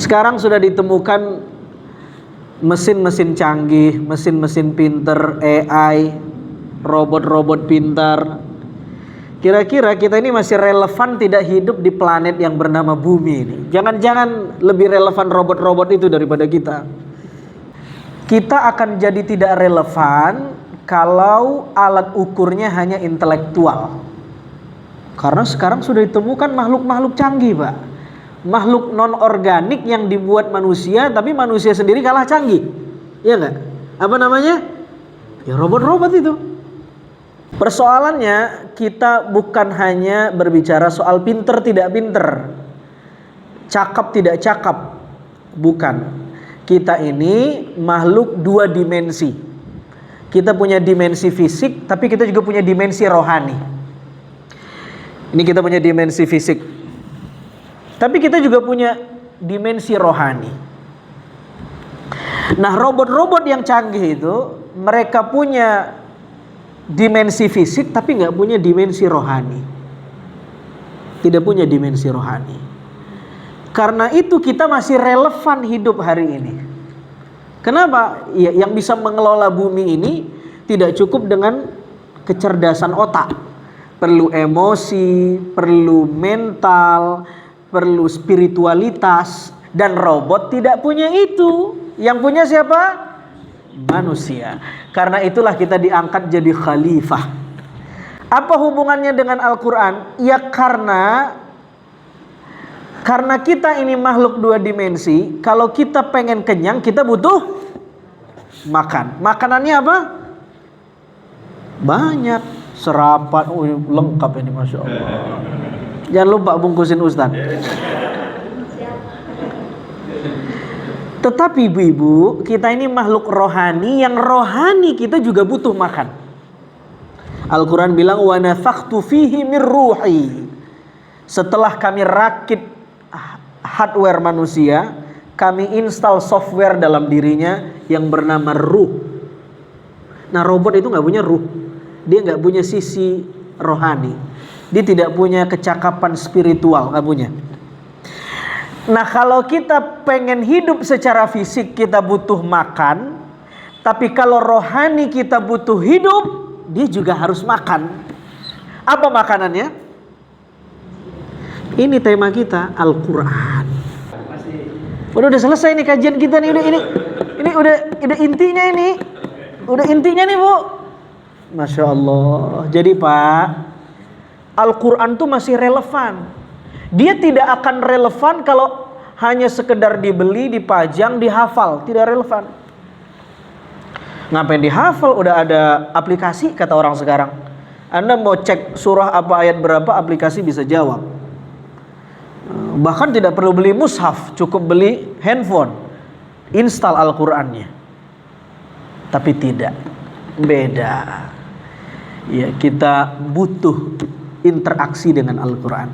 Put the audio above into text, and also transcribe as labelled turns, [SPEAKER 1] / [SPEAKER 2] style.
[SPEAKER 1] Sekarang sudah ditemukan mesin-mesin canggih, mesin-mesin pinter, AI, robot-robot pintar. Kira-kira kita ini masih relevan tidak hidup di planet yang bernama bumi ini? Jangan-jangan lebih relevan robot-robot itu daripada kita. Kita akan jadi tidak relevan kalau alat ukurnya hanya intelektual. Karena sekarang sudah ditemukan makhluk-makhluk canggih, Pak. Makhluk non-organik yang dibuat manusia, tapi manusia sendiri kalah canggih. Iya nggak? Apa namanya? Ya robot-robot itu. Persoalannya kita bukan hanya berbicara soal pinter tidak pinter, cakep tidak cakep. Bukan. Kita ini makhluk dua dimensi. Kita punya dimensi fisik, tapi kita juga punya dimensi rohani. Ini kita punya dimensi fisik, tapi kita juga punya dimensi rohani. Nah, robot-robot yang canggih itu mereka punya dimensi fisik tapi nggak punya dimensi rohani. Tidak punya dimensi rohani. Karena itu kita masih relevan hidup hari ini. Kenapa? Ya, yang bisa mengelola bumi ini tidak cukup dengan kecerdasan otak. Perlu emosi, perlu mental, perlu spiritualitas. Dan robot tidak punya itu. Yang punya siapa? Manusia. Karena itulah kita diangkat jadi khalifah. Apa hubungannya dengan Al-Quran? Ya karena kita ini makhluk dua dimensi. Kalau kita pengen kenyang, kita butuh makan. Makanannya apa? Banyak. Serapan, lengkap ini, Masya Allah. Jangan lupa bungkusin Ustaz. Tetapi ibu-ibu, kita ini makhluk rohani, yang rohani kita juga butuh makan. Al-Quran bilang, wa nafakhtu fihi min ruhi. Setelah kami rakit hardware manusia, kami install software dalam dirinya yang bernama ruh. Nah, robot itu gak punya ruh. Dia gak punya sisi rohani. Dia tidak punya kecakapan spiritual, gak punya. Nah, kalau kita pengen hidup secara fisik, kita butuh makan. Tapi kalau rohani kita butuh hidup, dia juga harus makan. Apa makanannya? Ini tema kita, Al-Quran. Udah selesai nih kajian kita nih. Ini udah intinya ini. Udah intinya nih, Bu. Masya Allah. Jadi Pak, Al-Quran tuh masih relevan. Dia tidak akan relevan kalau hanya sekedar dibeli, dipajang, dihafal. Tidak relevan. Ngapain dihafal? Udah ada aplikasi kata orang sekarang. Anda mau cek surah apa, ayat berapa, aplikasi bisa jawab. Bahkan tidak perlu beli mushaf, cukup beli handphone, install Al-Qurannya. Tapi tidak, beda. Ya, kita butuh interaksi dengan Al-Quran.